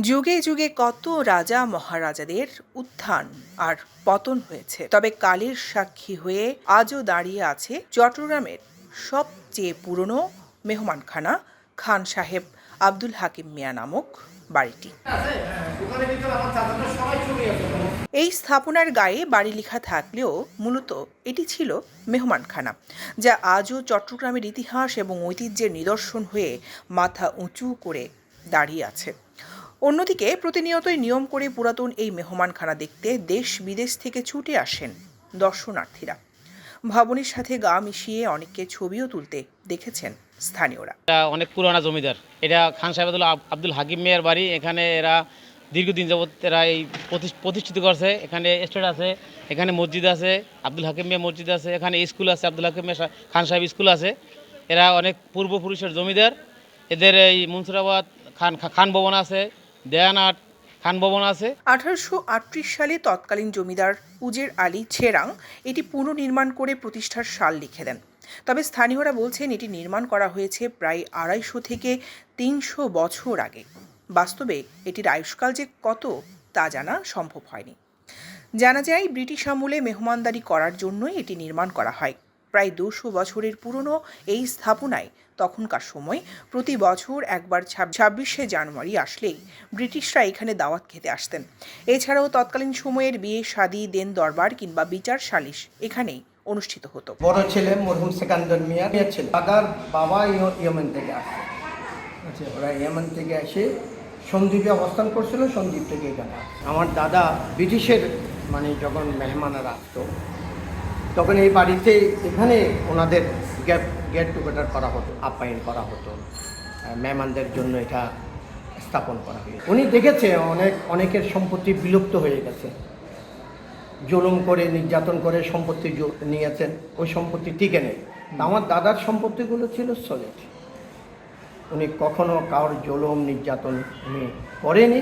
যুগে যুগে কত রাজা মহারাজাদের উত্থান আর পতন হয়েছে, তবে কালের সাক্ষী হয়ে আজও দাঁড়িয়ে আছে চট্টগ্রামের সবচেয়ে পুরনো মেহমানখানা খান সাহেব আব্দুল হাকিম মিয়া নামক বাড়িটি। এই স্থাপনার গায়ে বাড়ি লেখা থাকলেও মূলত এটি ছিল মেহমানখানা, যা আজও চট্টগ্রামের ইতিহাস এবং ঐতিহ্যের নিদর্শন হয়ে মাথা উঁচু করে দাঁড়িয়ে আছে। অন্যদিকে প্রতিনিয়তই নিয়ম করে পুরাতন এই মেহমানখানা দেখতে দেশ বিদেশ থেকে ছুটে আসেন দর্শনার্থীরা। ভবনের সাথে গা মিশিয়ে অনেককে ছবিও তুলতে দেখেছেন স্থানীয়রা। অনেক পুরানা জমিদার, এটা খান সাহেব আব্দুল হাকিম মিয়ার বাড়ি। এখানে এরা দীর্ঘদিন যাবৎ এরা এই প্রতিষ্ঠিত করছে। এখানে স্টেট আছে, এখানে মসজিদ আছে, আব্দুল হাকিম মিয়া মসজিদ আছে, এখানে স্কুল আছে, আব্দুল হাকিম মিয়া খান সাহেব স্কুল আছে। এরা অনেক পূর্বপুরুষের জমিদার। এদের এই মনসুরাবাদ খান ভবন আছে, দেয়ানাট খান ভবন আছে। 1838 সালে তৎকালীন জমিদার উজের আলী ছেরাং এটি পুনর্নির্মাণ করে প্রতিষ্ঠার সাল লিখে দেন। তবে স্থানীয়রা বলছেন এটি নির্মাণ করা হয়েছে প্রায় 250 থেকে 300 বছর আগে। বাস্তবে এটির আয়ুষ্কাল যে কত তা জানা সম্ভব হয়নি। জানা যায় ব্রিটিশ আমলে মেহমানদারি করার জন্যই এটি নির্মাণ করা হয়। প্রায় 200 বছরের পুরনো এই স্থাপনায় তখনকার সময় প্রতি বছর একবার 26শে জানুয়ারি আসলেই ব্রিটিশরা এখানে দাওয়াত খেতে আসতেন। এছাড়াও তৎকালীন সময়ের বিয়ে, শাদী, দেন দরবার কিংবা বিচার সালিশ এখানেই অনুষ্ঠিত হতো। বড় ছেলে মরহুম সেকান্দর মিয়া ছিল, দাদার বাবা ইয়েমেন থেকে আসে। ওরা ইয়েমেন থেকে এসে সন্দ্বীপে অবস্থান করছিল, সন্দ্বীপ থেকে এখানে। আমার দাদা ব্রিটিশের যখন মেহমানরা আসতো তখন এই বাড়িতে এখানে ওনাদের গেট টুগেদার করা হতো, আপ্যায়ন করা হতো, মেহমানদের জন্য এটা স্থাপন করা হয়েছে। উনি দেখেছে অনেকের সম্পত্তি বিলুপ্ত হয়ে গেছে, জুলুম করে নির্যাতন করে সম্পত্তি নিয়েছেন, ওই সম্পত্তি টিকে নেই। আমার দাদার সম্পত্তিগুলো ছিল সলিড, উনি কখনো কারোর জুলুম নির্যাতন উনি করেনি।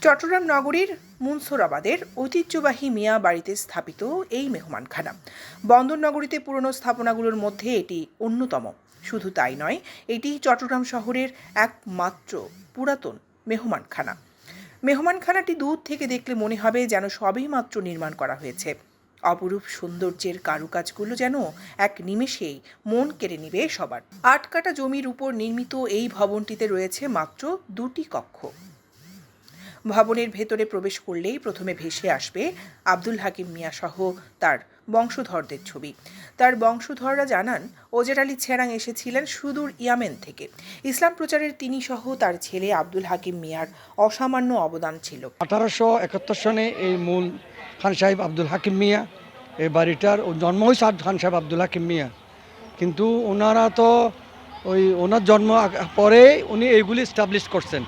চট্টগ্রাম নগরীর মুনসুরাবাদের ঐতিহ্যবাহী মিয়া বাড়িতে স্থাপিত এই মেহমানখানা বন্দর নগরীতে পুরনো স্থাপনাগুলোর মধ্যে এটি অন্যতম। শুধু তাই নয়, এটি চট্টগ্রাম শহরের একমাত্র পুরাতন মেহমানখানা। মেহমানখানাটি দূর থেকে দেখলে মনে হবে যেন সবেই মাত্র নির্মাণ করা হয়েছে। অপরূপ সৌন্দর্যের কারুকাজগুলো যেন এক নিমেষেই মন কেড়ে নিবে সবার। 8 কাঠা জমির উপর নির্মিত এই ভবনটিতে রয়েছে মাত্র 2টি কক্ষ। ভবনের ভেতরে প্রবেশ করলেই প্রথমে ভেসে আসবে আব্দুল হাকিম মিয়া সহ তার বংশধরদের ছবি। তার বংশধররা জানান, ওজের আলী ছেরাং এসেছিলেন সুদূর ইয়েমেন থেকে। ইসলাম প্রচারের তিনি সহ তার ছেলে আব্দুল হাকিম মিয়ার অসামান্য অবদান ছিল। 1871 সনে এই মূল খান সাহেব আব্দুল হাকিম মিয়া, এই বাড়িটার জন্ম হয়েছে খান সাহেব আব্দুল হাকিম মিয়া, কিন্তু ওনারা তো ওনার জন্ম পরে উনি এইগুলি এস্টাবলিশ করছেন।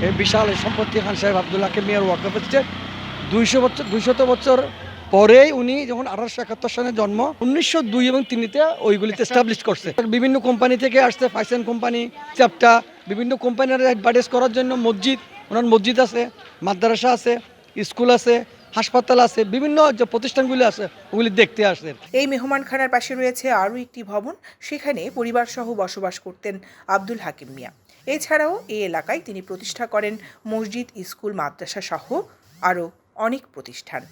এই বিশাল সম্পত্তি খান সাহেব আব্দুল হাকিম মিয়ার ওয়াকফ হচ্ছে 200 বছর পরেই উনি যখন 1871 সনে জন্ম, 1902 এবং 3-তে ওইগুলিতে এস্টাবলিশ করছে। বিভিন্ন কোম্পানি থেকে আসছে, ফাইসেন কোম্পানি, চ্যাপটা, বিভিন্ন কোম্পানির অ্যাডভার্টাইজ করার জন্য ওনার মসজিদ আছে, মাদ্রাসা আছে, স্কুল আছে, হাসপাতাল আছে, বিভিন্ন যে প্রতিষ্ঠানগুলি আছে ওগুলি দেখতে আসেন। এই মেহমানখানার পাশে রয়েছে আরও একটি ভবন, সেখানে পরিবারসহ বসবাস করতেন আব্দুল হাকিম মিয়া। এছাড়াও এই এলাকায় তিনি প্রতিষ্ঠা করেন মসজিদ, স্কুল, মাদ্রাসা সহ আরও অনেক প্রতিষ্ঠান।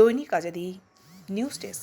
দৈনিক আজাদী নিউজ ডেস্ক।